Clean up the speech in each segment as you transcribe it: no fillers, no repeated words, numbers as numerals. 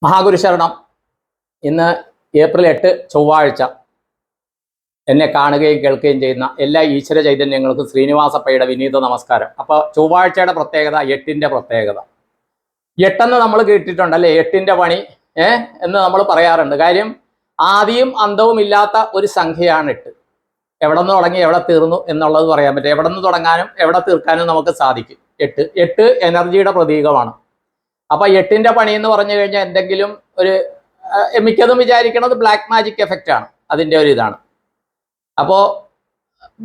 മഹാഗുരു ശരണം. ഇന്ന് ഏപ്രിൽ 8 ചൊവ്വാഴ്ച. എന്നെ കാണുകയും കേൾക്കുകയും ചെയ്യുന്ന എല്ലാ ഈശ്വര ചൈതന്യങ്ങൾക്കും ശ്രീനിവാസപ്പയുടെ വിനീത നമസ്കാരം. അപ്പോൾ ചൊവ്വാഴ്ചയുടെ പ്രത്യേകത, 8ന്റെ പ്രത്യേകത. 8 നമ്മൾ കേട്ടിട്ടുണ്ട് അല്ലേ? 8ന്റെ പണി എന്ന് നമ്മൾ പറയാറുണ്ട്. കാര്യം ആദിയും അന്തവും ഇല്ലാത്ത ഒരു സംഖ്യയാണ് 8. എവിടെ നിന്ന് തുടങ്ങി എവിടെ തീർന്നു എന്നുള്ളത് പറയാൻ പറ്റും. എവിടെ നിന്ന് തുടങ്ങാനും എവിടെ തീർക്കാനും നമുക്ക് സാധിക്കും. 8 എനർജിയുടെ പ്രതീകമാണ്. അപ്പൊ 8ന്റെ പണി എന്ന് പറഞ്ഞു കഴിഞ്ഞാൽ എന്തെങ്കിലും ഒരു മിക്കതും വിചാരിക്കുന്നത് ബ്ലാക്ക് മാജിക് എഫക്റ്റ് ആണ്, അതിൻ്റെ ഒരു ഇതാണ്. അപ്പോൾ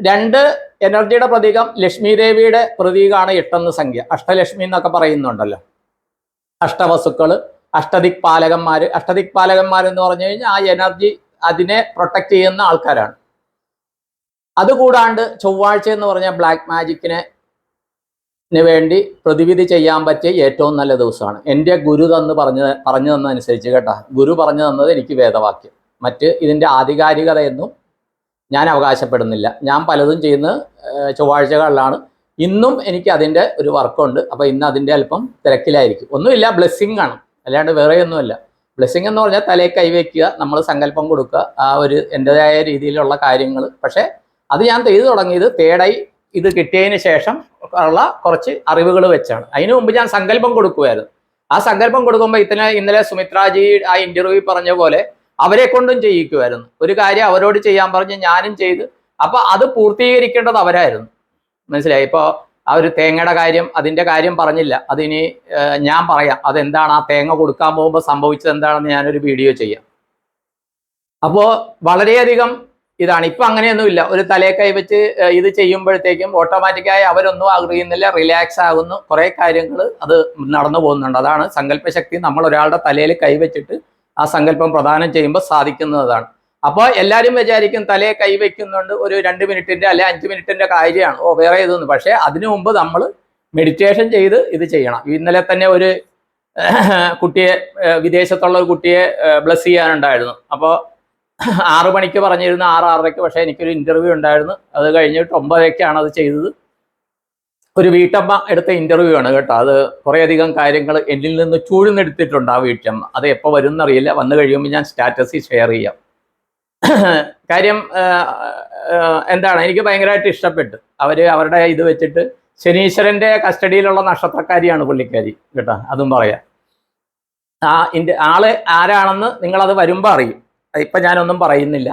2 എനർജിയുടെ പ്രതീകം, ലക്ഷ്മി ദേവിയുടെ പ്രതീകമാണ് 8 സംഖ്യ. അഷ്ടലക്ഷ്മി എന്നൊക്കെ പറയുന്നുണ്ടല്ലോ. അഷ്ടവസുക്കള്, അഷ്ടദിക്പാലകന്മാര്. അഷ്ടദിക്പാലകന്മാരെന്ന് പറഞ്ഞു കഴിഞ്ഞാൽ ആ എനർജി, അതിനെ പ്രൊട്ടക്ട് ചെയ്യുന്ന ആൾക്കാരാണ്. അതുകൂടാണ്ട് ചൊവ്വാഴ്ച എന്ന് പറഞ്ഞാൽ ബ്ലാക്ക് മാജിക്കിനെ വേണ്ടി പ്രതിവിധി ചെയ്യാൻ പറ്റിയ ഏറ്റവും നല്ല ദിവസമാണ്. എൻ്റെ ഗുരു പറഞ്ഞു തന്നതനുസരിച്ച് കേട്ടോ. ഗുരു പറഞ്ഞു തന്നത് എനിക്ക് വേദവാക്യം. മറ്റ് ഇതിൻ്റെ ആധികാരികതയൊന്നും ഞാൻ അവകാശപ്പെടുന്നില്ല. ഞാൻ പലതും ചെയ്യുന്നത് ചൊവ്വാഴ്ചകളിലാണ്. ഇന്നും എനിക്ക് അതിൻ്റെ ഒരു വർക്കുണ്ട്. അപ്പോൾ ഇന്ന് അതിൻ്റെ അല്പം തിരക്കിലായിരിക്കും. ഒന്നുമില്ല, ബ്ലെസ്സിങ് ആണ്, അല്ലാണ്ട് വേറെ ഒന്നുമില്ല. ബ്ലെസ്സിങ് എന്ന് പറഞ്ഞാൽ തലയിൽ കൈവയ്ക്കുക, നമ്മൾ സങ്കല്പം കൊടുക്കുക, ആ ഒരു എൻ്റെതായ രീതിയിലുള്ള കാര്യങ്ങൾ. പക്ഷേ അത് ഞാൻ ചെയ്തു തുടങ്ങിയത് തേടായി ഇത് കിട്ടിയതിന് ശേഷം ഉള്ള കുറച്ച് അറിവുകൾ വെച്ചാണ്. അതിനു മുമ്പ് ഞാൻ സങ്കല്പം കൊടുക്കുമായിരുന്നു. ആ സങ്കല്പം കൊടുക്കുമ്പോൾ ഇന്നലെ സുമിത്രാജി ആ ഇന്റർവ്യൂ പറഞ്ഞ പോലെ അവരെ കൊണ്ടും ചെയ്യിക്കുമായിരുന്നു. ഒരു കാര്യം അവരോട് ചെയ്യാൻ പറഞ്ഞ് ഞാനും ചെയ്ത്, അപ്പൊ അത് പൂർത്തീകരിക്കേണ്ടത് അവരായിരുന്നു. മനസ്സിലായി? ഇപ്പോൾ ആ ഒരു തേങ്ങയുടെ കാര്യം, അതിന്റെ കാര്യം പറഞ്ഞില്ല. അതിനി ഞാൻ പറയാം അതെന്താണ്, ആ തേങ്ങ കൊടുക്കാൻ പോകുമ്പോൾ സംഭവിച്ചത് എന്താണെന്ന് ഞാനൊരു വീഡിയോ ചെയ്യാം. അപ്പോൾ വളരെയധികം ഇതാണ്. ഇപ്പം അങ്ങനെയൊന്നുമില്ല. ഒരു തലയെ കൈവച്ച് ഇത് ചെയ്യുമ്പോഴത്തേക്കും ഓട്ടോമാറ്റിക്കായി അവരൊന്നും അറിയുന്നില്ല, റിലാക്സ് ആകുന്നു. കുറേ കാര്യങ്ങൾ അത് നടന്നു പോകുന്നുണ്ട്. അതാണ് സങ്കല്പശക്തി. നമ്മൾ ഒരാളുടെ തലയിൽ കൈവച്ചിട്ട് ആ സങ്കല്പം പ്രദാനം ചെയ്യുമ്പോൾ സാധിക്കുന്നതാണ്. അപ്പോൾ എല്ലാവരും വിചാരിക്കും തലയെ കൈവയ്ക്കുന്നുണ്ട് ഒരു 2 മിനിറ്റിൻ്റെ അല്ലെ 5 മിനിറ്റിൻ്റെ കാര്യമാണ്, വേറെ ഇതൊന്നും. പക്ഷേ അതിനു മുമ്പ് നമ്മൾ മെഡിറ്റേഷൻ ചെയ്ത് ഇത് ചെയ്യണം. ഇന്നലെ തന്നെ ഒരു കുട്ടിയെ, വിദേശത്തുള്ള ഒരു കുട്ടിയെ ബ്ലസ് ചെയ്യാനുണ്ടായിരുന്നു. അപ്പോൾ 6 മണിക്ക് പറഞ്ഞിരുന്നു, 6-6:30. പക്ഷേ എനിക്കൊരു ഇന്റർവ്യൂ ഉണ്ടായിരുന്നു. അത് കഴിഞ്ഞിട്ട് 9:00-ക്കാണ് അത് ചെയ്തത്. ഒരു വീട്ടമ്മ എടുത്ത ഇന്റർവ്യൂ ആണ് കേട്ടോ. അത് കുറേയധികം കാര്യങ്ങൾ എന്നിൽ നിന്ന് ചൂഴ്ന്നെടുത്തിട്ടുണ്ട് ആ വീട്ടമ്മ. അത് എപ്പോൾ വരും എന്നറിയില്ല. വന്നു കഴിയുമ്പോൾ ഞാൻ സ്റ്റാറ്റസിൽ ഷെയർ ചെയ്യാം. കാര്യം എന്താണ്, എനിക്ക് ഭയങ്കരമായിട്ട് ഇഷ്ടപ്പെട്ടു. അവരുടെ ഇത് വെച്ചിട്ട് ശനീശ്വരൻ്റെ കസ്റ്റഡിയിലുള്ള നക്ഷത്രക്കാരിയാണ് പുള്ളിക്കാരി കേട്ടോ. അതും പറയാം. ആള് ആരാണെന്ന് നിങ്ങളത് വരുമ്പോൾ അറിയും. ഇപ്പം ഞാനൊന്നും പറയുന്നില്ല.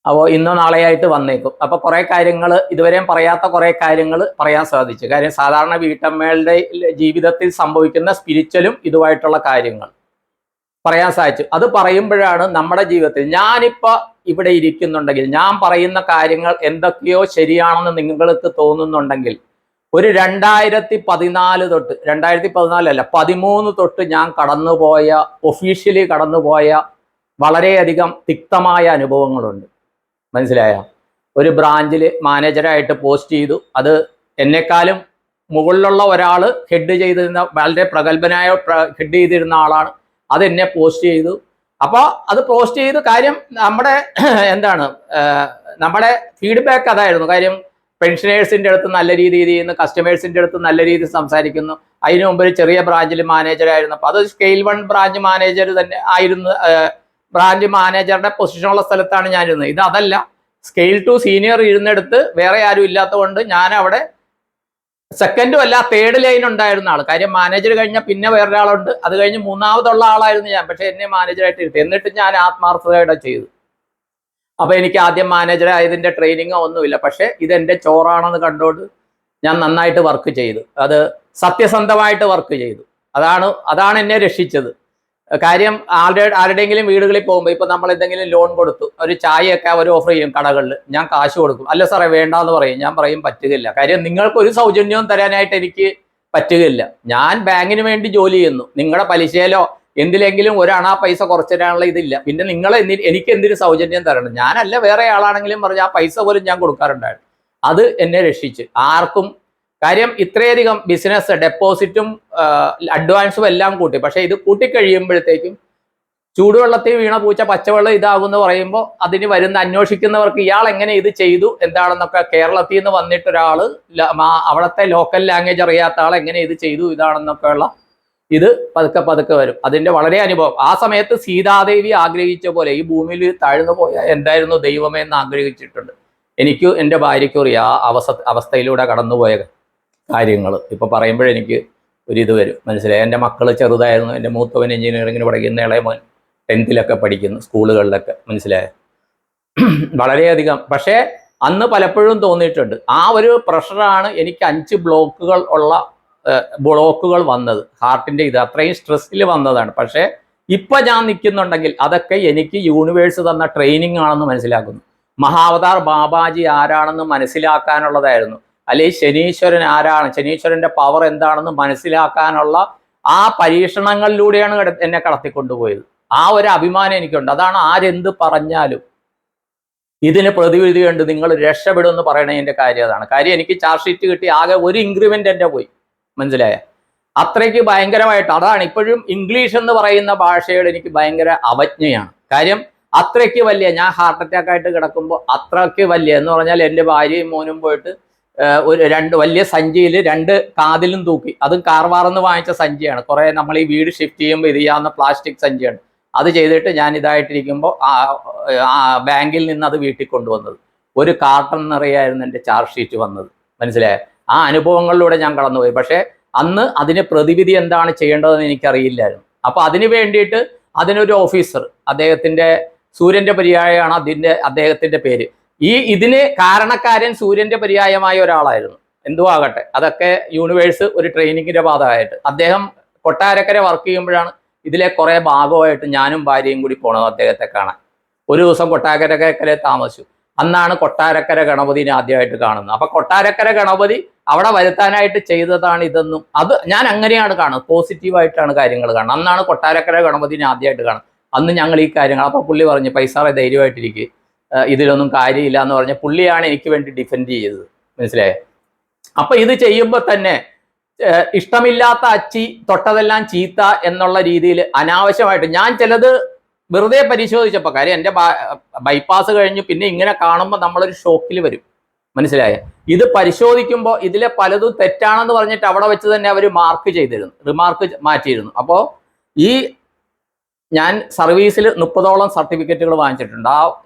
അപ്പോൾ ഇന്നോ നാളെയായിട്ട് വന്നേക്കും. അപ്പോൾ കുറേ കാര്യങ്ങൾ, ഇതുവരെയും പറയാത്ത കുറേ കാര്യങ്ങൾ പറയാൻ സാധിച്ചു. കാര്യം സാധാരണ വീട്ടമ്മകളുടെ ജീവിതത്തിൽ സംഭവിക്കുന്ന സ്പിരിച്വലും ഇതുമായിട്ടുള്ള കാര്യങ്ങൾ പറയാൻ സാധിച്ചു. അത് പറയുമ്പോഴാണ് നമ്മുടെ ജീവിതത്തിൽ, ഞാനിപ്പോൾ ഇവിടെ ഇരിക്കുന്നുണ്ടെങ്കിൽ, ഞാൻ പറയുന്ന കാര്യങ്ങൾ എന്തൊക്കെയോ ശരിയാണെന്ന് നിങ്ങൾക്ക് തോന്നുന്നുണ്ടെങ്കിൽ, ഒരു 2014 തൊട്ട്, 2014 അല്ല 13 തൊട്ട് ഞാൻ ഒഫീഷ്യലി കടന്നുപോയ വളരെയധികം തിക്തമായ അനുഭവങ്ങളുണ്ട്. മനസ്സിലായ? ഒരു ബ്രാഞ്ചിൽ മാനേജറായിട്ട് പോസ്റ്റ് ചെയ്തു. അത് എന്നെക്കാളും മുകളിലുള്ള ഒരാൾ ഹെഡ് ചെയ്തിരുന്ന, വളരെ പ്രഗത്ഭനായ ഹെഡ് ചെയ്തിരുന്ന ആളാണ്. അത് എന്നെ പോസ്റ്റ് ചെയ്തു. അപ്പോൾ അത് പോസ്റ്റ് ചെയ്ത് കാര്യം നമ്മുടെ എന്താണ്, നമ്മുടെ ഫീഡ്ബാക്ക് അതായിരുന്നു. കാര്യം പെൻഷനേഴ്സിൻ്റെ അടുത്ത് നല്ല രീതിയിൽ ചെയ്യുന്നു, കസ്റ്റമേഴ്സിൻ്റെ അടുത്ത് നല്ല രീതിയിൽ സംസാരിക്കുന്നു. അതിനു മുമ്പ് ഒരു ചെറിയ ബ്രാഞ്ചിൽ മാനേജറായിരുന്നു. അപ്പോൾ അത് സ്കെയിൽ 1 ബ്രാഞ്ച് മാനേജർ തന്നെ ആയിരുന്നു. ബ്രാഞ്ച് മാനേജറുടെ പൊസിഷനുള്ള സ്ഥലത്താണ് ഞാനിരുന്നത്. ഇത് അതല്ല, സ്കെയിൽ 2 സീനിയർ ഇരുന്നെടുത്ത് വേറെ ആരും ഇല്ലാത്തതുകൊണ്ട് ഞാൻ അവിടെ സെക്കൻഡും അല്ല 3rd ലൈൻ ഉണ്ടായിരുന്ന ആൾ. കാര്യം മാനേജർ കഴിഞ്ഞാൽ പിന്നെ വേറൊരാളുണ്ട്. അത് കഴിഞ്ഞ് 3ാമതുള്ള ആളായിരുന്നു ഞാൻ. പക്ഷെ എന്നെ മാനേജറായിട്ട് ഇരുത്തി. എന്നിട്ട് ഞാൻ ആത്മാർത്ഥതയോടെ ചെയ്തു. അപ്പോൾ എനിക്ക് ആദ്യം മാനേജർ ആയതിൻ്റെ ട്രെയിനിങ്ങോ ഒന്നുമില്ല. പക്ഷേ ഇതെൻ്റെ ചോറാണെന്ന് കണ്ടുകൊണ്ട് ഞാൻ നന്നായിട്ട് വർക്ക് ചെയ്തു. അത് സത്യസന്ധമായിട്ട് വർക്ക് ചെയ്തു. അതാണ് എന്നെ രക്ഷിച്ചത്. കാര്യം ആരുടെയെങ്കിലും വീടുകളിൽ പോകുമ്പോൾ, ഇപ്പം നമ്മൾ എന്തെങ്കിലും ലോൺ കൊടുത്തു, ഒരു ചായയൊക്കെ അവർ ഓഫർ ചെയ്യും കടകളിൽ, ഞാൻ കാശ് കൊടുക്കും. അല്ല സാറേ വേണ്ടാന്ന് പറയും. ഞാൻ പറയും പറ്റുകയില്ല. കാര്യം നിങ്ങൾക്ക് ഒരു സൗജന്യവും തരാനായിട്ട് എനിക്ക് പറ്റുകയില്ല. ഞാൻ ബാങ്കിന് വേണ്ടി ജോലി ചെയ്യുന്നു. നിങ്ങളുടെ പലിശയിലോ എന്തിലെങ്കിലും ഒരണാ പൈസ കുറച്ച് തരാനുള്ള ഇതില്ല. പിന്നെ നിങ്ങൾ എനിക്ക് എന്തിനു സൗജന്യം തരണം? ഞാനല്ല വേറെ ആളാണെങ്കിലും പറഞ്ഞ് ആ പൈസ പോലും ഞാൻ കൊടുക്കാറുണ്ടായിരുന്നു. അത് എന്നെ രക്ഷിച്ച്. ആർക്കും കാര്യം ഇത്രയധികം ബിസിനസ് ഡെപ്പോസിറ്റും അഡ്വാൻസും എല്ലാം കൂട്ടി. പക്ഷേ ഇത് കൂട്ടിക്കഴിയുമ്പോഴത്തേക്കും ചൂടുവെള്ളത്തിൽ വീണ പൂച്ച പച്ചവെള്ളം ഇതാകുമെന്ന് പറയുമ്പോൾ അതിന് അന്വേഷിക്കുന്നവർക്ക് ഇയാൾ എങ്ങനെ ഇത് ചെയ്തു എന്താണെന്നൊക്കെ, കേരളത്തിൽ നിന്ന് വന്നിട്ടൊരാൾ അവിടുത്തെ ലോക്കൽ ലാംഗ്വേജ് അറിയാത്ത ആൾ എങ്ങനെ ഇത് ചെയ്തു ഇതാണെന്നൊക്കെയുള്ള ഇത് പതുക്കെ പതുക്കെ വരും. അതിൻ്റെ വളരെ അനുഭവം. ആ സമയത്ത് സീതാദേവി ആഗ്രഹിച്ച പോലെ ഈ ഭൂമിയിൽ താഴ്ന്നു പോയാൽ എന്തായിരുന്നു ദൈവമേ എന്ന് ആഗ്രഹിച്ചിട്ടുണ്ട്. എനിക്ക് എൻ്റെ ഭാര്യയ്ക്കും അറിയാം ആ അവസ്ഥയിലൂടെ കടന്നുപോയ കാര്യങ്ങൾ. ഇപ്പോൾ പറയുമ്പോഴെനിക്ക് ഒരിത് വരും, മനസ്സിലായി. എൻ്റെ മക്കൾ ചെറുതായിരുന്നു. എൻ്റെ മൂത്തവൻ എഞ്ചിനീയറിങ്ങിന് പഠിക്കുന്ന, ഇളയമോൻ 10th പഠിക്കുന്നു, സ്കൂളുകളിലൊക്കെ, മനസ്സിലായോ. വളരെയധികം. പക്ഷേ അന്ന് പലപ്പോഴും തോന്നിയിട്ടുണ്ട് ആ ഒരു പ്രഷറാണ് എനിക്ക് 5 ബ്ലോക്കുകൾ വന്നത്. ഹാർട്ടിൻ്റെ ഇത് അത്രയും സ്ട്രെസ്സിൽ വന്നതാണ്. പക്ഷേ ഇപ്പം ഞാൻ നിൽക്കുന്നുണ്ടെങ്കിൽ അതൊക്കെ എനിക്ക് യൂണിവേഴ്സ് തന്ന ട്രെയിനിങ് ആണെന്ന് മനസ്സിലാക്കുന്നു. മഹാവതാർ ബാബാജി ആരാണെന്ന് മനസ്സിലാക്കാനുള്ളതായിരുന്നു. അല്ലെങ്കിൽ ശനീശ്വരൻ ആരാണ്, ശനീശ്വരൻ്റെ പവർ എന്താണെന്ന് മനസ്സിലാക്കാനുള്ള ആ പരീക്ഷണങ്ങളിലൂടെയാണ് എന്നെ കടത്തിക്കൊണ്ടുപോയത്. ആ ഒരു അഭിമാനം എനിക്കുണ്ട്. അതാണ് ആരെന്ത് പറഞ്ഞാലും ഇതിന് പ്രതിവിധിയുണ്ട്, നിങ്ങൾ രക്ഷപ്പെടുമെന്ന് പറയണതിൻ്റെ കാര്യം അതാണ്. കാര്യം എനിക്ക് ചാർജ് ഷീറ്റ് കിട്ടി, ആകെ ഒരു ഇൻക്രിമെൻ്റ് എൻ്റെ പോയി, മനസ്സിലായ. അത്രയ്ക്ക് ഭയങ്കരമായിട്ട്. അതാണ് ഇപ്പോഴും ഇംഗ്ലീഷ് എന്ന് പറയുന്ന ഭാഷയോട് എനിക്ക് ഭയങ്കര അവജ്ഞയാണ്. കാര്യം അത്രയ്ക്ക് വലിയ, ഞാൻ ഹാർട്ട് അറ്റാക്ക് ആയിട്ട് കിടക്കുമ്പോൾ അത്രയ്ക്ക് വലിയ എന്ന് പറഞ്ഞാൽ എൻ്റെ ഭാര്യയും മോനും പോയിട്ട് ഒരു 2 വലിയ സഞ്ചിയിൽ 2 കാതിലും തൂക്കി. അതും കാർവാറെന്ന് വാങ്ങിച്ച സഞ്ചിയാണ്. കുറേ നമ്മൾ ഈ വീട് ഷിഫ്റ്റ് ചെയ്യുമ്പോൾ ഇത് ചെയ്യാവുന്ന പ്ലാസ്റ്റിക് സഞ്ചിയാണ്. അത് ചെയ്തിട്ട് ഞാൻ ഇതായിട്ടിരിക്കുമ്പോൾ ബാങ്കിൽ നിന്ന് അത് വീട്ടിൽ കൊണ്ടുവന്നത്. ഒരു കാർട്ടൺ നിറയായിരുന്നു എൻ്റെ ചാർജ് ഷീറ്റ് വന്നത്, മനസ്സിലായോ. ആ അനുഭവങ്ങളിലൂടെ ഞാൻ കടന്നുപോയി. പക്ഷേ അന്ന് അതിന് പ്രതിവിധി എന്താണ് ചെയ്യേണ്ടതെന്ന് എനിക്കറിയില്ലായിരുന്നു. അപ്പോൾ അതിന് വേണ്ടിയിട്ട് അതിനൊരു ഓഫീസർ, അദ്ദേഹത്തിൻ്റെ സൂര്യൻ്റെ പര്യായമാണ് അദ്ദേഹത്തിൻ്റെ പേര്. ഇതിന് കാരണക്കാരൻ സൂര്യൻ്റെ പര്യായമായ ഒരാളായിരുന്നു. എന്തോ ആകട്ടെ, അതൊക്കെ യൂണിവേഴ്സ് ഒരു ട്രെയിനിങ്ങിൻ്റെ ഭാഗമായിട്ട്. അദ്ദേഹം കൊട്ടാരക്കര വർക്ക് ചെയ്യുമ്പോഴാണ് ഇതിലെ കുറേ ഭാഗമായിട്ട് ഞാനും ഭാര്യയും കൂടി പോണത് അദ്ദേഹത്തെ കാണാൻ. ഒരു ദിവസം കൊട്ടാരക്കര താമസിച്ചു. അന്നാണ് കൊട്ടാരക്കര ഗണപതിനെ ആദ്യമായിട്ട് കാണുന്നത്. അപ്പൊ കൊട്ടാരക്കര ഗണപതി അവിടെ വരുത്താനായിട്ട് ചെയ്തതാണ് ഇതെന്നും അത് ഞാൻ അങ്ങനെയാണ് കാണുന്നത്. പോസിറ്റീവായിട്ടാണ് കാര്യങ്ങൾ കാണുന്നത്. അന്നാണ് കൊട്ടാരക്കര ഗണപതിനെ ആദ്യമായിട്ട് കാണുന്നത്. അന്ന് ഞങ്ങൾ ഈ കാര്യങ്ങൾ, അപ്പൊ പുള്ളി പറഞ്ഞു പൈസാറെ ധൈര്യമായിട്ടിരിക്കുക, ഇതിലൊന്നും കാര്യമില്ല എന്ന് പറഞ്ഞ പുള്ളിയാണ് എനിക്ക് വേണ്ടി ഡിഫെൻഡ് ചെയ്തത്, മനസ്സിലായേ. അപ്പൊ ഇത് ചെയ്യുമ്പോൾ തന്നെ ഇഷ്ടമില്ലാത്ത അച്ചി തൊട്ടതെല്ലാം ചീത്ത എന്നുള്ള രീതിയിൽ അനാവശ്യമായിട്ട് ഞാൻ ചിലത് വെറുതെ പരിശോധിച്ചപ്പോൾ, കാര്യം എൻ്റെ ബൈപ്പാസ് കഴിഞ്ഞു പിന്നെ ഇങ്ങനെ കാണുമ്പോൾ നമ്മളൊരു ഷോക്കിൽ വരും, മനസ്സിലായ. ഇത് പരിശോധിക്കുമ്പോൾ ഇതിലെ പലതും തെറ്റാണെന്ന് പറഞ്ഞിട്ട് അവിടെ വെച്ച് തന്നെ അവർ മാർക്ക് ചെയ്തിരുന്നു, റിമാർക്ക് മാറ്റിയിരുന്നു. അപ്പോൾ ഈ ഞാൻ സർവീസിൽ 30ഓളം സർട്ടിഫിക്കറ്റുകൾ വാങ്ങിച്ചിട്ടുണ്ട്. ആ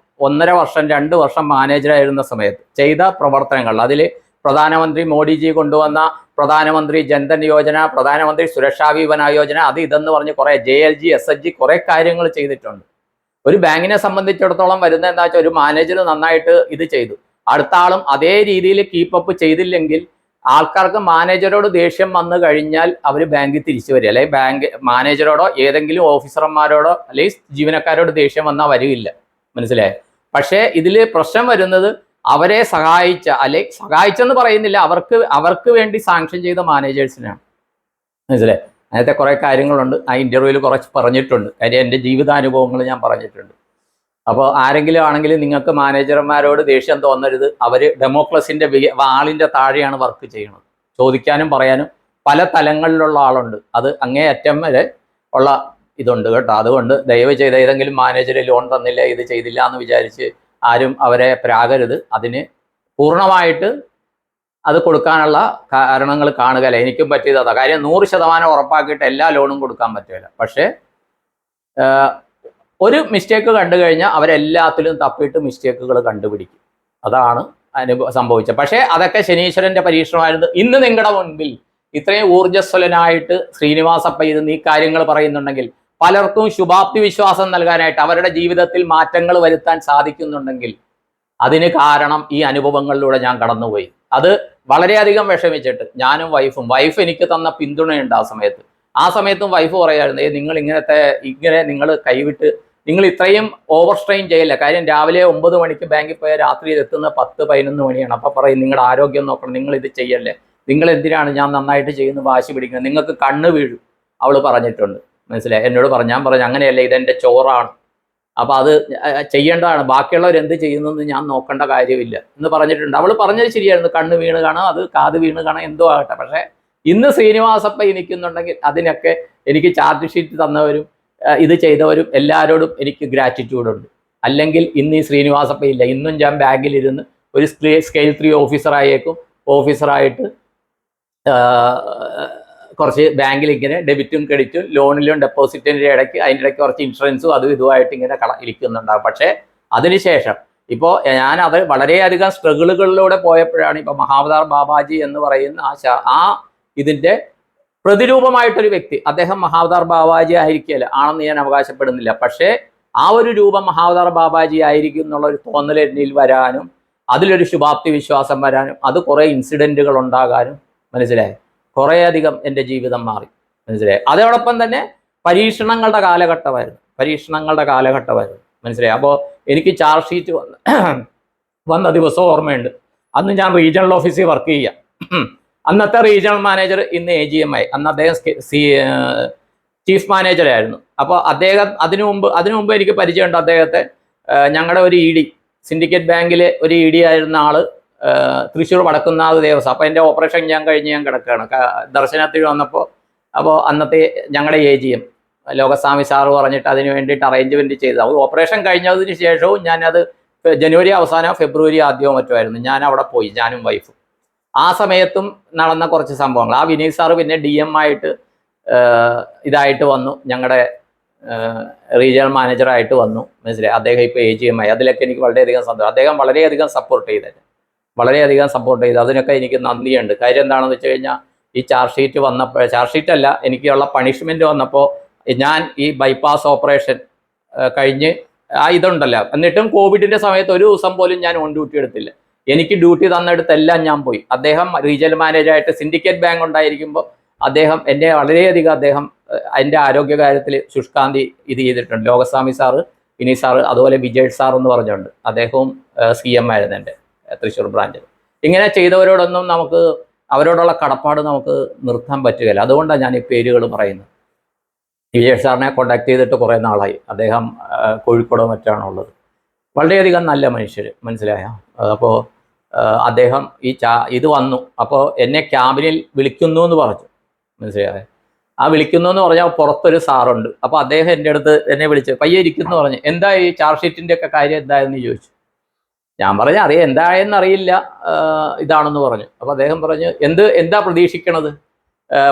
1.5 വർഷം 2 വർഷം മാനേജറായിരുന്ന സമയത്ത് ചെയ്ത പ്രവർത്തനങ്ങൾ, അതിൽ പ്രധാനമന്ത്രി മോഡിജി കൊണ്ടുവന്ന പ്രധാനമന്ത്രി ജൻധൻ യോജന, പ്രധാനമന്ത്രി സുരക്ഷാ ബീമ യോജന, അത് ഇതെന്ന് പറഞ്ഞ് കുറേ JLG SHG കുറേ കാര്യങ്ങൾ ചെയ്തിട്ടുണ്ട്. ഒരു ബാങ്കിനെ സംബന്ധിച്ചിടത്തോളം വരുന്ന എന്താ വെച്ചാൽ ഒരു മാനേജർ നന്നായിട്ട് ഇത് ചെയ്തു, അടുത്ത ആളും അതേ രീതിയിൽ കീപ്പപ്പ് ചെയ്തില്ലെങ്കിൽ ആൾക്കാർക്ക് മാനേജരോട് ദേഷ്യം വന്നു കഴിഞ്ഞാൽ അവർ ബാങ്കിൽ തിരിച്ചു വരിക, അല്ലെങ്കിൽ ബാങ്ക് മാനേജരോടോ ഏതെങ്കിലും ഓഫീസർമാരോടോ അല്ലെങ്കിൽ ജീവനക്കാരോട് ദേഷ്യം വന്നാൽ വരികയില്ല, മനസ്സിലായോ. പക്ഷേ ഇതിൽ പ്രശ്നം വരുന്നത് അവരെ സഹായിച്ച, അല്ലെങ്കിൽ സഹായിച്ചെന്ന് പറയുന്നില്ല, അവർക്ക് വേണ്ടി സാങ്ഷൻ ചെയ്ത മാനേജേഴ്സിനാണ്, മനസ്സിലായി. അങ്ങനത്തെ കുറേ കാര്യങ്ങളുണ്ട്. ആ ഇൻ്റർവ്യൂവിൽ കുറച്ച് പറഞ്ഞിട്ടുണ്ട്. കാര്യം എൻ്റെ ജീവിതാനുഭവങ്ങൾ ഞാൻ പറഞ്ഞിട്ടുണ്ട്. അപ്പോൾ ആരെങ്കിലും ആണെങ്കിലും നിങ്ങൾക്ക് മാനേജർമാരോട് ദേഷ്യം തോന്നരുത്. അവർ ഡെമോക്രസിൻ്റെ വാളിൻ്റെ താഴെയാണ് വർക്ക് ചെയ്യുന്നത്. ചോദിക്കാനും പറയാനും പല തലങ്ങളിലുള്ള ആളുണ്ട്. അത് അങ്ങേയറ്റം വരെ ഉള്ള ഇതുണ്ട് കേട്ടോ. അതുകൊണ്ട് ദയവ് ചെയ്ത് ഏതെങ്കിലും മാനേജർ ലോൺ തന്നില്ല, ഇത് ചെയ്തില്ല എന്ന് വിചാരിച്ച് ആരും അവരെ പ്രാകരുത്. അതിന് പൂർണ്ണമായിട്ട് അത് കൊടുക്കാനുള്ള കാരണങ്ങൾ കാണുകയല്ല. എനിക്കും പറ്റിയത് അതാ. കാര്യം 100% ഉറപ്പാക്കിയിട്ട് എല്ലാ ലോണും കൊടുക്കാൻ പറ്റില്ല. പക്ഷേ ഒരു മിസ്റ്റേക്ക് കണ്ടു കഴിഞ്ഞാൽ അവരെല്ലാത്തിലും തപ്പിയിട്ട് മിസ്റ്റേക്കുകൾ കണ്ടുപിടിക്കും. അതാണ് സംഭവിച്ചത്. പക്ഷേ അതൊക്കെ ശനീശ്വരൻ്റെ പരീക്ഷണമായിരുന്നു. ഇന്ന് നിങ്ങളുടെ മുൻപിൽ ഇത്രയും ഊർജ്ജസ്വലനായിട്ട് ശ്രീനിവാസപ്പ ഇരുന്ന് ഈ കാര്യങ്ങൾ പറയുന്നുണ്ടെങ്കിൽ, പലർക്കും ശുഭാപ്തി വിശ്വാസം നൽകാനായിട്ട് അവരുടെ ജീവിതത്തിൽ മാറ്റങ്ങൾ വരുത്താൻ സാധിക്കുന്നുണ്ടെങ്കിൽ അതിന് കാരണം ഈ അനുഭവങ്ങളിലൂടെ ഞാൻ കടന്നുപോയി. അത് വളരെയധികം വിഷമിച്ചിട്ട് ഞാനും വൈഫ് എനിക്ക് തന്ന പിന്തുണയുണ്ട് ആ സമയത്തും വൈഫ് പറയായിരുന്നു, നിങ്ങൾ ഇങ്ങനെ നിങ്ങൾ കൈവിട്ട് നിങ്ങൾ ഇത്രയും ഓവർ സ്ട്രെയിൻ ചെയ്യില്ല. കാര്യം രാവിലെ 9 മണിക്ക് ബാങ്കിൽ പോയാൽ രാത്രി എത്തുന്ന 10-11 മണിയാണ്. അപ്പം പറയും നിങ്ങളുടെ ആരോഗ്യം നോക്കണം, നിങ്ങൾ ഇത് ചെയ്യല്ലേ, നിങ്ങൾ എന്തിനാണ് ഞാൻ നന്നായിട്ട് ചെയ്യുന്ന വാശി പിടിക്കുന്നത്, നിങ്ങൾക്ക് കണ്ണ് വീഴും അവൾ പറഞ്ഞിട്ടുണ്ട്, മനസ്സിലായി. എന്നോട് ഞാൻ പറഞ്ഞു അങ്ങനെയല്ല, ഇതെൻ്റെ ചോറാണ്, അപ്പോൾ അത് ചെയ്യേണ്ടതാണ്, ബാക്കിയുള്ളവർ എന്ത് ചെയ്യുന്നതെന്ന് ഞാൻ നോക്കേണ്ട കാര്യമില്ല എന്ന് പറഞ്ഞിട്ടുണ്ട്. അവൾ പറഞ്ഞത് ശരിയായിരുന്നു, കണ്ണ് വീണ് കാണാം, അത് കാത് വീണ് കാണാം, എന്തോ ആകട്ടെ. പക്ഷേ ഇന്ന് ശ്രീനിവാസപ്പ ഇരിക്കുന്നുണ്ടെങ്കിൽ അതിനൊക്കെ എനിക്ക് ചാർജ് ഷീറ്റ് തന്നവരും ഇത് ചെയ്തവരും എല്ലാവരോടും എനിക്ക് ഗ്രാറ്റിറ്റ്യൂഡുണ്ട്. അല്ലെങ്കിൽ ഇന്ന് ഈ ശ്രീനിവാസപ്പ ഇല്ല. ഇന്നും ഞാൻ ബാങ്കിലിരുന്ന് ഒരു സ്കെയിൽ 3 ഓഫീസറായിട്ട് കുറച്ച് ബാങ്കിൽ ഇങ്ങനെ ഡെബിറ്റും ക്രെഡിറ്റും ലോണിലും ഡെപ്പോസിറ്റിൻ്റെ ഇടയ്ക്ക് അതിൻ്റെ ഇടയ്ക്ക് കുറച്ച് ഇൻഷുറൻസും അതും ഇതുമായിട്ട് ഇങ്ങനെ ഇരിക്കുന്നുണ്ടാകും. പക്ഷേ അതിനുശേഷം ഇപ്പോൾ ഞാനത് വളരെയധികം സ്ട്രഗിളുകളിലൂടെ പോയപ്പോഴാണ് ഇപ്പോൾ മഹാവതാർ ബാബാജി എന്ന് പറയുന്ന ആ ഇതിൻ്റെ പ്രതിരൂപമായിട്ടൊരു വ്യക്തി, അദ്ദേഹം മഹാവതാർ ബാബാജി ആയിരിക്കില്ല ആണെന്ന് ഞാൻ അവകാശപ്പെടുന്നില്ല, പക്ഷേ ആ ഒരു രൂപം മഹാവതാർ ബാബാജി ആയിരിക്കും എന്നുള്ള ഒരു തോന്നൽ എന്നിൽ വരാനും അതിലൊരു ശുഭാപ്തി വിശ്വാസം വരാനും അത് കുറേ ഇൻസിഡൻറ്റുകൾ ഉണ്ടാകാനും മനസ്സിലായി, കുറേയധികം എൻ്റെ ജീവിതം മാറി മനസ്സിലായി. അതോടൊപ്പം തന്നെ പരീക്ഷണങ്ങളുടെ കാലഘട്ടമായിരുന്നു മനസ്സിലായി. അപ്പോൾ എനിക്ക് ചാർജ് ഷീറ്റ് വന്ന ദിവസം ഓർമ്മയുണ്ട്. അന്ന് ഞാൻ റീജിയണൽ ഓഫീസിൽ വർക്ക് ചെയ്യാം. അന്നത്തെ റീജിയണൽ മാനേജർ ഇന്ന് AGM ആയി. അന്ന് അദ്ദേഹം ചീഫ് മാനേജറായിരുന്നു. അപ്പോൾ അദ്ദേഹം അതിനു മുമ്പ് എനിക്ക് പരിചയമുണ്ട് അദ്ദേഹത്തെ. ഞങ്ങളുടെ ഒരു ED സിൻഡിക്കേറ്റ് ബാങ്കിലെ ഒരു ED ആയിരുന്ന ആള് തൃശ്ശൂർ വടക്കുന്നാഥ് ദേവസ്വം. അപ്പോൾ എൻ്റെ ഓപ്പറേഷൻ ഞാൻ കിടക്കുകയാണ്. ദർശനത്തിൽ വന്നപ്പോൾ അന്നത്തെ ഞങ്ങളുടെ AGM ലോകസ്വാമി സാറ് പറഞ്ഞിട്ട് അതിന് വേണ്ടിയിട്ട് അറേഞ്ച്മെൻറ്റ് ചെയ്തത്. അത് ഓപ്പറേഷൻ കഴിഞ്ഞതിന് ശേഷവും ഞാനത് ജനുവരി അവസാനമോ ഫെബ്രുവരി ആദ്യമോ മറ്റോ ആയിരുന്നു. ഞാൻ അവിടെ പോയി, ഞാനും വൈഫും. ആ സമയത്തും നടന്ന കുറച്ച് സംഭവങ്ങൾ. ആ വിനീത് സാറ് പിന്നെ DM ആയിട്ട് ഇതായിട്ട് വന്നു, ഞങ്ങളുടെ റീജിയണൽ മാനേജറായിട്ട് വന്നു മനസ്സിലായി. അദ്ദേഹം ഇപ്പോൾ AGM ആയി. അതിലൊക്കെ എനിക്ക് വളരെയധികം സന്തോഷം. അദ്ദേഹം വളരെയധികം സപ്പോർട്ട് ചെയ്തു. അതിനൊക്കെ എനിക്ക് നന്ദിയുണ്ട്. കാര്യം എന്താണെന്ന് വെച്ച് കഴിഞ്ഞാൽ ഈ ചാർജ് ഷീറ്റ് വന്നപ്പോൾ, ചാർജ് ഷീറ്റല്ല, എനിക്കുള്ള പണിഷ്മെൻറ്റ് വന്നപ്പോൾ ഞാൻ ഈ ബൈപ്പാസ് ഓപ്പറേഷൻ കഴിഞ്ഞ് ഇതുണ്ടല്ലോ, എന്നിട്ടും കോവിഡിൻ്റെ സമയത്ത് ഒരു ദിവസം പോലും ഞാൻ ഓൺ ഡ്യൂട്ടി എടുത്തില്ല. എനിക്ക് ഡ്യൂട്ടി തന്നെടുത്തെല്ലാം ഞാൻ പോയി. അദ്ദേഹം റീജിയണൽ മാനേജറായിട്ട് സിൻഡിക്കേറ്റ് ബാങ്ക് ഉണ്ടായിരിക്കുമ്പോൾ അദ്ദേഹം എന്നെ വളരെയധികം എൻ്റെ ആരോഗ്യകാര്യത്തിൽ ശുഷ്കാന്തി ഇത് ചെയ്തിട്ടുണ്ട്. ലോകസ്വാമി സാറ്, വിനീത് സാറ്, അതുപോലെ വിജയ് സാർ എന്ന് പറഞ്ഞുകൊണ്ട് അദ്ദേഹവും CM ആയിരുന്നു എൻ്റെ തൃശ്ശൂർ ബ്രാഞ്ചിൽ. ഇങ്ങനെ ചെയ്തവരോടൊന്നും അവരോടുള്ള കടപ്പാട് നമുക്ക് നിർത്താൻ പറ്റുകയില്ല. അതുകൊണ്ടാണ് ഞാൻ ഈ പേരുകൾ പറയുന്നത്. വിജയ് സാറിനെ കോണ്ടാക്ട് ചെയ്തിട്ട് കുറേ നാളായി. അദ്ദേഹം കോഴിക്കോടോ മറ്റാണുള്ളത്. വളരെയധികം നല്ല മനുഷ്യർ മനസ്സിലായ. അപ്പോൾ അദ്ദേഹം ഇത് വന്നു. അപ്പോൾ എന്നെ ക്യാബിനിൽ വിളിക്കുന്നു എന്ന് പറഞ്ഞു മനസ്സിലായ. ആ വിളിക്കുന്നു എന്ന് പറഞ്ഞാൽ പുറത്തൊരു സാറുണ്ട്. അപ്പോൾ അദ്ദേഹം എൻ്റെ അടുത്ത് എന്നെ വിളിച്ച് പയ്യെ ഇരിക്കുന്നു പറഞ്ഞു. എന്താ ഈ ചാർജ് ഷീറ്റിൻ്റെ ഒക്കെ കാര്യം എന്തായെന്ന് ചോദിച്ചു. ഞാൻ പറഞ്ഞു അറിയാം, എന്തായെന്നറിയില്ല, ഇതാണെന്ന് പറഞ്ഞു. അപ്പോൾ അദ്ദേഹം പറഞ്ഞു എന്താ പ്രതീക്ഷിക്കണത്,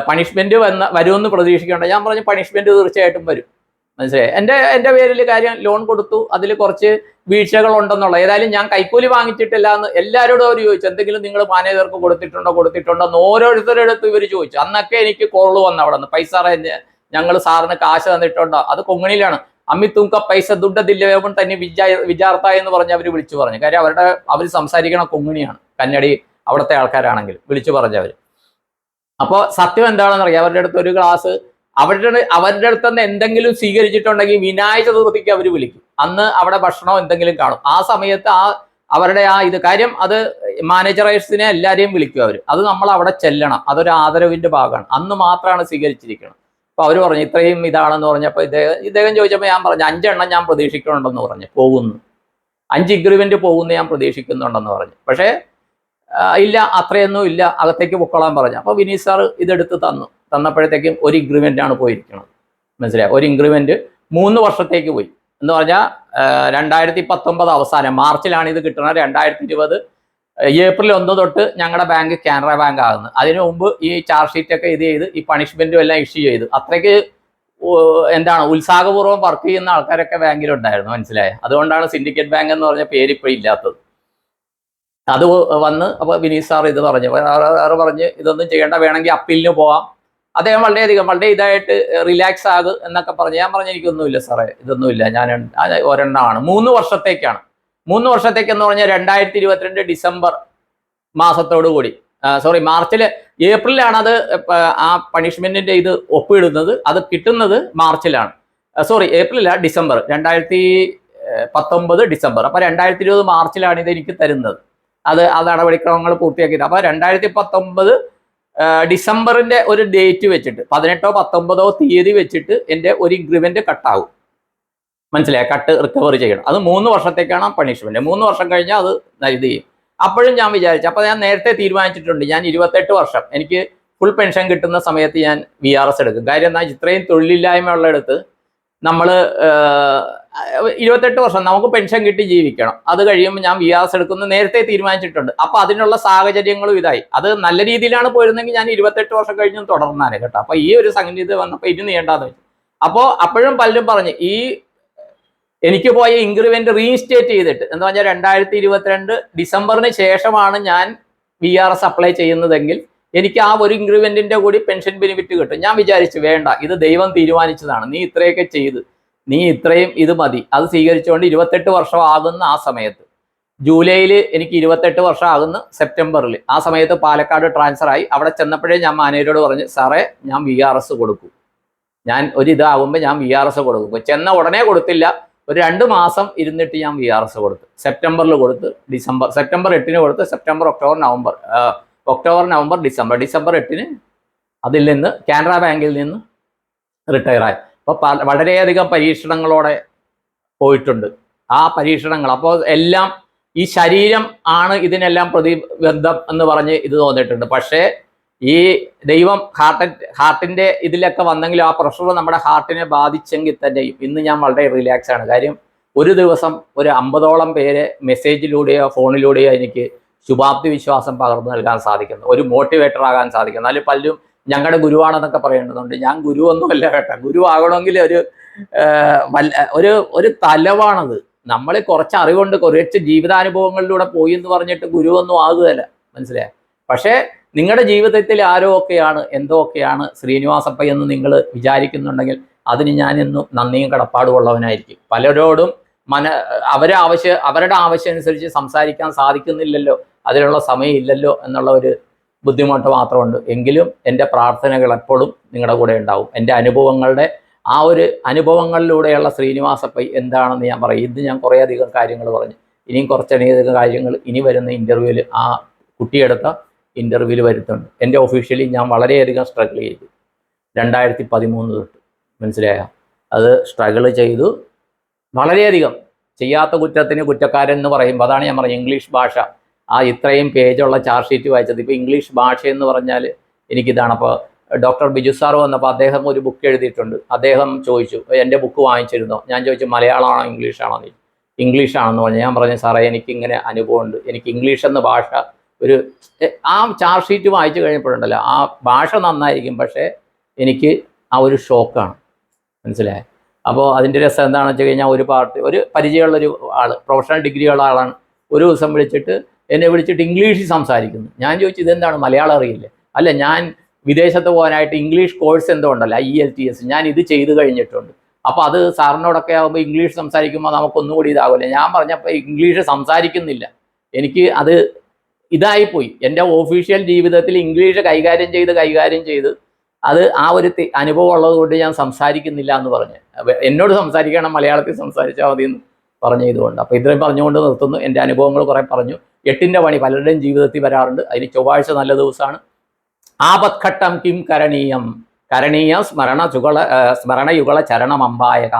പണിഷ്മെൻറ്റ് വരുമെന്ന് പ്രതീക്ഷിക്കേണ്ട. ഞാൻ പറഞ്ഞു പണിഷ്മെൻറ്റ് തീർച്ചയായിട്ടും വരും മനസ്സിലായി. എൻ്റെ പേരിൽ കാര്യം ലോൺ കൊടുത്തു, അതിൽ കുറച്ച് വീഴ്ചകൾ ഉണ്ടെന്നുള്ള. ഏതായാലും ഞാൻ കൈക്കൂലി വാങ്ങിച്ചിട്ടില്ല എന്ന് എല്ലാവരോടും അവർ ചോദിച്ചു. എന്തെങ്കിലും നിങ്ങൾ മാനേജർക്ക് കൊടുത്തിട്ടുണ്ടോ എന്ന് ഓരോരുത്തരുടെ അടുത്ത് ഇവർ ചോദിച്ചു. അന്നൊക്കെ എനിക്ക് കോള് വന്നു അവിടെ നിന്ന്, പൈസ ഞങ്ങൾ സാറിന് കാശ് തന്നിട്ടുണ്ടോ, അത് കൊങ്ങണിയിലാണ്. അമ്മി തുങ്ക പൈസ ദുഡ്ഡതില്ല വേഗം തന്നെ വിചാർത്ത എന്ന് പറഞ്ഞ് അവർ വിളിച്ചു പറഞ്ഞു. കാര്യം അവർ സംസാരിക്കണ കൊങ്ങിണിയാണ്, കന്നഡി അവിടുത്തെ ആൾക്കാരാണെങ്കിൽ വിളിച്ചു പറഞ്ഞവർ. അപ്പോൾ സത്യം എന്താണെന്ന് അറിയാം. അവരുടെ അടുത്ത് ഒരു ഗ്ലാസ് അവരുടെ അടുത്ത് നിന്ന് എന്തെങ്കിലും സ്വീകരിച്ചിട്ടുണ്ടെങ്കിൽ വിനായക ചതുർത്ഥിക്ക് അവർ വിളിക്കും. അന്ന് അവിടെ ഭക്ഷണം എന്തെങ്കിലും കാണും. ആ സമയത്ത് അവരുടെ ഇത് കാര്യം, അത് മാനേജറേഴ്സിനെ എല്ലാവരെയും വിളിക്കും അവർ. അത് നമ്മൾ അവിടെ ചെല്ലണം, അതൊരു ആദരവിൻ്റെ ഭാഗമാണ്. അന്ന് മാത്രമാണ് സ്വീകരിച്ചിരിക്കണം. അപ്പോൾ അവർ പറഞ്ഞു ഇത്രയും ഇതാണെന്ന് പറഞ്ഞപ്പോൾ ഇദ്ദേഹം ചോദിച്ചപ്പോൾ ഞാൻ പറഞ്ഞു 5 എണ്ണം ഞാൻ പ്രതീക്ഷിക്കുന്നുണ്ടെന്ന് പറഞ്ഞു. പോകുന്നു 5 ഇൻക്രിമെൻറ്റ് പോകുന്നു ഞാൻ പ്രതീക്ഷിക്കുന്നുണ്ടെന്ന് പറഞ്ഞു. പക്ഷേ ഇല്ല, അത്രയൊന്നും ഇല്ല, അകത്തേക്ക് പൊക്കോളാൻ പറഞ്ഞു. അപ്പോൾ വിനീത് സാർ ഇതെടുത്ത് തന്നപ്പോഴത്തേക്കും ഒരു ഇൻക്രിമെൻ്റാണ് പോയിരിക്കുന്നത് മനസ്സിലായി. ഒരു ഇൻക്രിമെൻറ്റ് 3 വർഷത്തേക്ക് പോയി എന്ന് പറഞ്ഞാൽ 2019 അവസാനം മാർച്ചിലാണ് ഇത് കിട്ടുന്നത്. 2020 ഏപ്രിൽ 1 തൊട്ട് ഞങ്ങളുടെ ബാങ്ക് കാനറ ബാങ്ക് ആകുന്നത്. അതിനു മുമ്പ് ഈ ചാർജ് ഷീറ്റൊക്കെ ഇത് ചെയ്ത് ഈ പണിഷ്മെൻറ്റും എല്ലാം ഇഷ്യൂ ചെയ്തു. അത്രയ്ക്ക് ഉത്സാഹപൂർവ്വം വർക്ക് ചെയ്യുന്ന ആൾക്കാരൊക്കെ ബാങ്കിലുണ്ടായിരുന്നു മനസ്സിലായ. അതുകൊണ്ടാണ് സിൻഡിക്കേറ്റ് ബാങ്ക് എന്ന് പറഞ്ഞ പേര് ഇപ്പോൾ ഇല്ലാത്തത്. അത് വന്ന് അപ്പോൾ വിനീത് സാർ ഇത് പറഞ്ഞു. പറഞ്ഞ് ഇതൊന്നും ചെയ്യേണ്ട, വേണമെങ്കിൽ അപ്പീലിന് പോവാം. അദ്ദേഹം വളരെ ഇതായിട്ട് റിലാക്സ് ആകും എന്നൊക്കെ പറഞ്ഞു. ഞാൻ പറഞ്ഞു എനിക്കൊന്നുമില്ല സാറേ, ഇതൊന്നുമില്ല, ഞാൻ ഒരെണ്ണമാണ്. 3 വർഷത്തേക്കാണ്. 3 വർഷത്തേക്കെന്ന് പറഞ്ഞാൽ 2022 ഡിസംബർ മാസത്തോടു കൂടി, ഏപ്രിലാണ് അത് ആ പണിഷ്മെന്റിന്റെ ഇത് ഒപ്പിടുന്നത്. അത് കിട്ടുന്നത് മാർച്ചിലാണ്. ഏപ്രിലല്ല, ഡിസംബർ 2019 ഡിസംബർ. അപ്പോൾ 2020 മാർച്ചിലാണ് ഇത് എനിക്ക് തരുന്നത്. അത് നടപടിക്രമങ്ങൾ പൂർത്തിയാക്കിയിട്ട്. അപ്പോൾ 2019 ഡിസംബറിന്റെ ഒരു ഡേറ്റ് വെച്ചിട്ട് 18ഓ 19ഓ തീയതി വെച്ചിട്ട് എൻ്റെ ഒരു ഇൻക്രിമെന്റ് കട്ടാവും മനസ്സിലായി. കട്ട് റിക്കവർ ചെയ്യണം. അത് 3 വർഷത്തേക്കാണ് ആ പണിഷ്മെന്റ്. 3 വർഷം കഴിഞ്ഞാൽ അത് ഇത് ചെയ്യും. അപ്പോഴും ഞാൻ വിചാരിച്ചു, അപ്പോൾ ഞാൻ നേരത്തെ തീരുമാനിച്ചിട്ടുണ്ട്, ഞാൻ 28 വർഷം എനിക്ക് ഫുൾ പെൻഷൻ കിട്ടുന്ന സമയത്ത് ഞാൻ VRS എടുക്കും. കാര്യം എന്താ, ഇത്രയും തൊഴിലില്ലായ്മ ഉള്ളിടത്ത് നമ്മൾ 28 വർഷം നമുക്ക് പെൻഷൻ കിട്ടി ജീവിക്കണം. അത് കഴിയുമ്പോൾ ഞാൻ വിയാസ് എടുക്കുന്നു നേരത്തെ തീരുമാനിച്ചിട്ടുണ്ട്. അപ്പൊ അതിനുള്ള സാഹചര്യങ്ങളും ഇതായി. അത് നല്ല രീതിയിലാണ് പോയിരുന്നെങ്കിൽ ഞാൻ 28 വർഷം കഴിഞ്ഞും തുടർന്നാണ് കേട്ടോ. അപ്പൊ ഈ ഒരു സംഗതി വന്നപ്പോൾ ഇത് നീണ്ടാന്ന് വെച്ചു. അപ്പോൾ അപ്പോഴും പലരും പറഞ്ഞു എനിക്ക് പോയ ഇൻക്രിമെന്റ് റീഇൻസ്റ്റേറ്റ് ചെയ്തിട്ട് എന്ന് പറഞ്ഞാൽ 2022 ഡിസംബറിന് ശേഷമാണ് ഞാൻ VRS അപ്ലൈ ചെയ്യുന്നതെങ്കിൽ എനിക്ക് ആ ഒരു ഇൻക്രിമെന്റിന്റെ കൂടി പെൻഷൻ ബെനിഫിറ്റ് കിട്ടും. ഞാൻ വിചാരിച്ചു വേണ്ട, ഇത് ദൈവം തീരുമാനിച്ചതാണ്, നീ ഇത്രയൊക്കെ ചെയ്ത് നീ ഇത്രയും ഇത് മതി. അത് സ്വീകരിച്ചുകൊണ്ട് 28 വർഷം ആകുന്ന ആ സമയത്ത് ജൂലൈയിൽ എനിക്ക് 28 വർഷം ആകുന്ന സെപ്റ്റംബറിൽ ആ സമയത്ത് പാലക്കാട് ട്രാൻസ്ഫർ ആയി. അവിടെ ചെന്നപ്പോഴേ ഞാൻ മാനേജരോട് പറഞ്ഞു, സാറേ ഞാൻ VRS കൊടുക്കും, ഞാൻ ഒരു ഇതാകുമ്പോൾ ഞാൻ VRS കൊടുക്കും. ചെന്ന ഉടനെ കൊടുത്തില്ല, ഒരു 2 മാസം ഇരുന്നിട്ട് ഞാൻ VRS കൊടുത്തു. സെപ്റ്റംബറിൽ കൊടുത്ത് സെപ്റ്റംബർ 8-ന് കൊടുത്ത് സെപ്റ്റംബർ ഒക്ടോബർ നവംബർ ഡിസംബർ 8-ന് അതിൽ നിന്ന് കാനറ ബാങ്കിൽ നിന്ന് റിട്ടയർ ആയി. അപ്പോൾ വളരെയധികം പരീക്ഷണങ്ങളോടെ പോയിട്ടുണ്ട്. ആ പരീക്ഷണങ്ങൾ അപ്പോൾ എല്ലാം ഈ ശരീരം ആണ് ഇതിനെല്ലാം പ്രതിബന്ധം എന്ന് പറഞ്ഞ് ഇത് തോന്നിയിട്ടുണ്ട്. പക്ഷേ ഈ ദൈവം ഹാർട്ടിന്റെ ഇതിലൊക്കെ വന്നെങ്കിലും ആ പ്രഷർ നമ്മുടെ ഹാർട്ടിനെ ബാധിച്ചെങ്കിൽ തന്നെയും ഇന്ന് ഞാൻ വളരെ റിലാക്സ് ആണ്. കാര്യം ഒരു ദിവസം ഒരു 50ഓളം പേര് മെസ്സേജിലൂടെയോ ഫോണിലൂടെയോ എനിക്ക് ശുഭാപ്തി വിശ്വാസം പകർന്നു നൽകാൻ സാധിക്കുന്നു, ഒരു മോട്ടിവേറ്റർ ആകാൻ സാധിക്കുന്നു. അതിൽ പലരും ഞങ്ങളുടെ ഗുരുവാണെന്നൊക്കെ പറയേണ്ടതുണ്ട്. ഞാൻ ഗുരുവൊന്നുമല്ല കേട്ടോ. ഗുരു ആകണമെങ്കിൽ ഒരു തലവാണത്. നമ്മൾ കുറച്ച് അറിവുണ്ട്, കുറച്ച് ജീവിതാനുഭവങ്ങളിലൂടെ പോയി എന്ന് പറഞ്ഞിട്ട് ഗുരുവൊന്നും ആകുകയല്ല, മനസ്സിലായ. പക്ഷേ നിങ്ങളുടെ ജീവിതത്തിൽ ആരൊക്കെയാണ് എന്തൊക്കെയാണ് ശ്രീനിവാസപ്പ എന്ന് നിങ്ങൾ വിചാരിക്കുന്നുണ്ടെങ്കിൽ അതിന് ഞാനെന്നും നന്ദിയും കടപ്പാടും ഉള്ളവനായിരിക്കും. പലരോടും അവരുടെ ആവശ്യം അനുസരിച്ച് സംസാരിക്കാൻ സാധിക്കുന്നില്ലല്ലോ, അതിനുള്ള സമയം ഇല്ലല്ലോ എന്നുള്ള ഒരു ബുദ്ധിമുട്ട് മാത്രമുണ്ട്. എങ്കിലും എൻ്റെ പ്രാർത്ഥനകൾ എപ്പോഴും നിങ്ങളുടെ കൂടെ ഉണ്ടാവും. എൻ്റെ ആ ഒരു അനുഭവങ്ങളിലൂടെയുള്ള ശ്രീനിവാസപ്പൈ എന്താണെന്ന് ഞാൻ പറയും. ഇത് ഞാൻ കുറേയധികം കാര്യങ്ങൾ പറഞ്ഞു. ഇനിയും കുറച്ചധികം കാര്യങ്ങൾ ഇനി വരുന്ന ഇൻ്റർവ്യൂവിൽ ആ കുട്ടിയെടുത്ത ഇൻ്റർവ്യൂവിൽ വരുത്തുന്നുണ്ട്. എൻ്റെ ഒഫീഷ്യലി ഞാൻ വളരെയധികം സ്ട്രഗിൾ ചെയ്തു 2013 തൊട്ട്, മനസ്സിലായ. അത് സ്ട്രഗിൾ ചെയ്തു വളരെയധികം. ചെയ്യാത്ത കുറ്റത്തിന് കുറ്റക്കാരൻ എന്ന് പറയുമ്പോൾ അതാണ് ഞാൻ പറഞ്ഞത്. ഇംഗ്ലീഷ് ഭാഷ ആ ഇത്രയും പേജുള്ള ചാർജ് ഷീറ്റ് വായിച്ചത്. ഇപ്പോൾ ഇംഗ്ലീഷ് ഭാഷ എന്ന് പറഞ്ഞാൽ എനിക്കിതാണ്. അപ്പോൾ ഡോക്ടർ ബിജു സാർ വന്നപ്പോൾ അദ്ദേഹം ഒരു ബുക്ക് എഴുതിയിട്ടുണ്ട്. അദ്ദേഹം ചോദിച്ചു എൻ്റെ ബുക്ക് വാങ്ങിച്ചിരുന്നോ? ഞാൻ ചോദിച്ചു മലയാളമാണോ ഇംഗ്ലീഷാണോ? ഇംഗ്ലീഷാണെന്ന് പറഞ്ഞു. ഞാൻ പറഞ്ഞു സാറേ എനിക്കിങ്ങനെ അനുഭവമുണ്ട്, എനിക്ക് ഇംഗ്ലീഷ് എന്ന ഭാഷ ആ ചാർജ് ഷീറ്റ് വായിച്ചു കഴിഞ്ഞപ്പോഴുണ്ടല്ലോ ആ ഭാഷ നന്നായിരിക്കും, പക്ഷേ എനിക്ക് ആ ഒരു ഷോക്കാണ്, മനസ്സിലായത്. അപ്പോൾ അതിൻ്റെ രസം എന്താണെന്ന് വെച്ച് കഴിഞ്ഞാൽ ഒരു പരിചയമുള്ളൊരു ആൾ, പ്രൊഫഷണൽ ഡിഗ്രിയുള്ള ആളാണ്, ഒരു ദിവസം എന്നെ വിളിച്ചിട്ട് ഇംഗ്ലീഷിൽ സംസാരിക്കുന്നു. ഞാൻ ചോദിച്ചു ഇതെന്താണ്, മലയാളം അറിയില്ലേ? അല്ല, ഞാൻ വിദേശത്ത് പോകാനായിട്ട് ഇംഗ്ലീഷ് കോഴ്സ് എന്തോ ഉണ്ടല്ലോ, IELTS, ഞാൻ ഇത് ചെയ്ത് കഴിഞ്ഞിട്ടുണ്ട്. അപ്പോൾ അത് സാറിനോടൊക്കെ ആകുമ്പോൾ ഇംഗ്ലീഷ് സംസാരിക്കുമ്പോൾ നമുക്കൊന്നുകൂടി ഇതാകില്ല. ഞാൻ പറഞ്ഞപ്പോൾ ഇംഗ്ലീഷ് സംസാരിക്കുന്നില്ല, എനിക്ക് അത് ഇതായിപ്പോയി. എൻ്റെ ഒഫീഷ്യൽ ജീവിതത്തിൽ ഇംഗ്ലീഷ് കൈകാര്യം ചെയ്ത് അത് ആ ഒരു അനുഭവം ഉള്ളത് കൊണ്ട് ഞാൻ സംസാരിക്കുന്നില്ല എന്ന് പറഞ്ഞ് എന്നോട് സംസാരിക്കണം, മലയാളത്തിൽ സംസാരിച്ചാൽ മതി എന്ന് പറഞ്ഞ ഇതുകൊണ്ട്. അപ്പോൾ ഇത്രയും പറഞ്ഞുകൊണ്ട് നിർത്തുന്നു. എൻ്റെ അനുഭവങ്ങൾ കുറേ പറഞ്ഞു. 8ൻ്റെ പണി പലരുടെയും ജീവിതത്തിൽ വരാറുണ്ട്. അതിന് ചൊവ്വാഴ്ച നല്ല ദിവസമാണ്. ആപത്ഘട്ടം കിം കരണീയ സ്മരണയുഗള ചരണം അമ്പായക.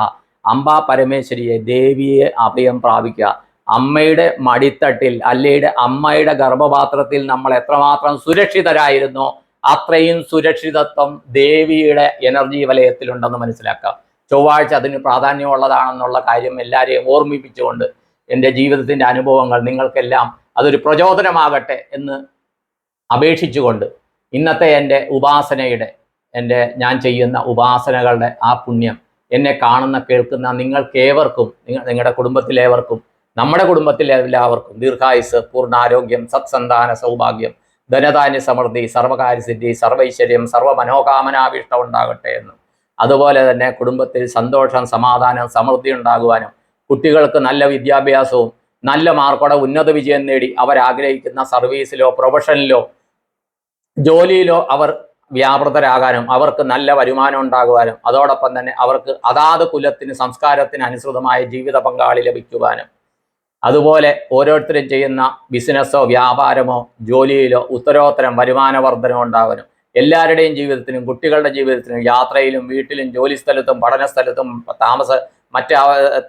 അംബാ പരമേശ്വരിയെ ദേവിയെ അഭയം പ്രാപിക്കുക. അമ്മയുടെ മടിത്തട്ടിൽ അല്ലെങ്കിൽ അമ്മയുടെ ഗർഭപാത്രത്തിൽ നമ്മൾ എത്രമാത്രം സുരക്ഷിതരായിരുന്നോ അത്രയും സുരക്ഷിതത്വം ദേവിയുടെ എനർജി വലയത്തിലുണ്ടെന്ന് മനസ്സിലാക്കാം. ചൊവ്വാഴ്ച അതിന് പ്രാധാന്യമുള്ളതാണെന്നുള്ള കാര്യം എല്ലാവരെയും ഓർമ്മിപ്പിച്ചുകൊണ്ട് എൻ്റെ ജീവിതത്തിൻ്റെ അനുഭവങ്ങൾ നിങ്ങൾക്കെല്ലാം അതൊരു പ്രചോദനമാകട്ടെ എന്ന് അപേക്ഷിച്ചുകൊണ്ട് ഇന്നത്തെ എൻ്റെ ഞാൻ ചെയ്യുന്ന ഉപാസനകളുടെ ആ പുണ്യം എന്നെ കാണുന്ന കേൾക്കുന്ന നിങ്ങൾക്കേവർക്കും, നിങ്ങളുടെ കുടുംബത്തിലേവർക്കും, നമ്മുടെ കുടുംബത്തിലെല്ലാവർക്കും ദീർഘായുസ്, പൂർണ്ണാരോഗ്യം, സത്സന്താന സൗഭാഗ്യം, ധനധാന്യ സമൃദ്ധി, സർവകാര്യസിദ്ധി, സർവൈശ്വര്യം, സർവമനോകാമനാഭീഷ്ടം ഉണ്ടാകട്ടെ എന്നും അതുപോലെ തന്നെ കുടുംബത്തിൽ സന്തോഷം, സമാധാനം, സമൃദ്ധി ഉണ്ടാകുവാനും കുട്ടികൾക്ക് നല്ല വിദ്യാഭ്യാസവും നല്ല മാർക്കോടെ ഉന്നത വിജയം നേടി അവരാഗ്രഹിക്കുന്ന സർവീസിലോ പ്രൊഫഷനിലോ ജോലിയിലോ അവർ വ്യാപൃതരാകാനും അവർക്ക് നല്ല വരുമാനം ഉണ്ടാകുവാനും അതോടൊപ്പം തന്നെ അവർക്ക് അതാത് കുലത്തിന് സംസ്കാരത്തിന് അനുസൃതമായ ജീവിത പങ്കാളി ലഭിക്കുവാനും അതുപോലെ ഓരോരുത്തരും ചെയ്യുന്ന ബിസിനസ്സോ വ്യാപാരമോ ജോലിയിലോ ഉത്തരോത്തരം വരുമാന വർധനം ഉണ്ടാകാനും എല്ലാവരുടെയും ജീവിതത്തിനും കുട്ടികളുടെ ജീവിതത്തിനും യാത്രയിലും വീട്ടിലും ജോലി സ്ഥലത്തും പഠന സ്ഥലത്തും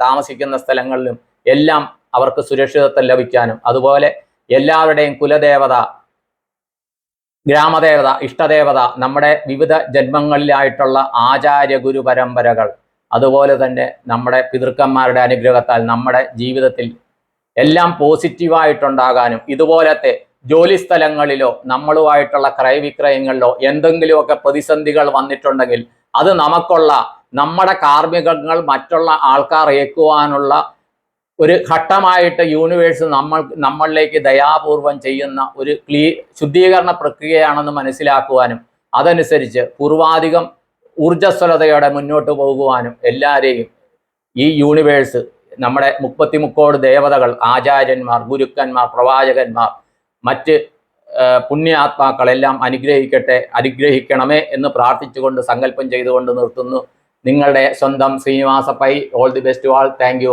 താമസിക്കുന്ന സ്ഥലങ്ങളിലും എല്ലാം അവർക്ക് സുരക്ഷിതത്വം ലഭിക്കാനും അതുപോലെ എല്ലാവരുടെയും കുലദേവത, ഗ്രാമദേവത, ഇഷ്ടദേവത, നമ്മുടെ വിവിധ ജന്മങ്ങളിലായിട്ടുള്ള ആചാര്യ ഗുരു പരമ്പരകൾ അതുപോലെ തന്നെ നമ്മുടെ പിതൃക്കന്മാരുടെ അനുഗ്രഹത്താൽ നമ്മുടെ ജീവിതത്തിൽ എല്ലാം പോസിറ്റീവായിട്ടുണ്ടാകാനും ഇതുപോലത്തെ ജോലി സ്ഥലങ്ങളിലോ നമ്മളുമായിട്ടുള്ള ക്രയവിക്രയങ്ങളിലോ എന്തെങ്കിലുമൊക്കെ പ്രതിസന്ധികൾ വന്നിട്ടുണ്ടെങ്കിൽ അത് നമ്മുടെ കാർമ്മികങ്ങൾ മറ്റുള്ള ആൾക്കാർ ഏൽക്കുവാനുള്ള ഒരു ഘട്ടമായിട്ട് യൂണിവേഴ്സ് നമ്മളിലേക്ക് ദയാപൂർവം ചെയ്യുന്ന ഒരു ശുദ്ധീകരണ പ്രക്രിയയാണെന്ന് മനസ്സിലാക്കുവാനും അതനുസരിച്ച് പൂർവാധികം ഊർജ്ജസ്വലതയോടെ മുന്നോട്ട് പോകുവാനും എല്ലാവരെയും ഈ യൂണിവേഴ്സ് നമ്മുടെ 33 ദേവതകൾ, ആചാര്യന്മാർ, ഗുരുക്കന്മാർ, പ്രവാചകന്മാർ, മറ്റ് പുണ്യാത്മാക്കളെല്ലാം അനുഗ്രഹിക്കണമേ എന്ന് പ്രാർത്ഥിച്ചുകൊണ്ട് സങ്കല്പം ചെയ്തുകൊണ്ട് നിർത്തുന്നു. നിങ്ങളുടെ സ്വന്തം Srinivasa pi. All the best. All. Thank you.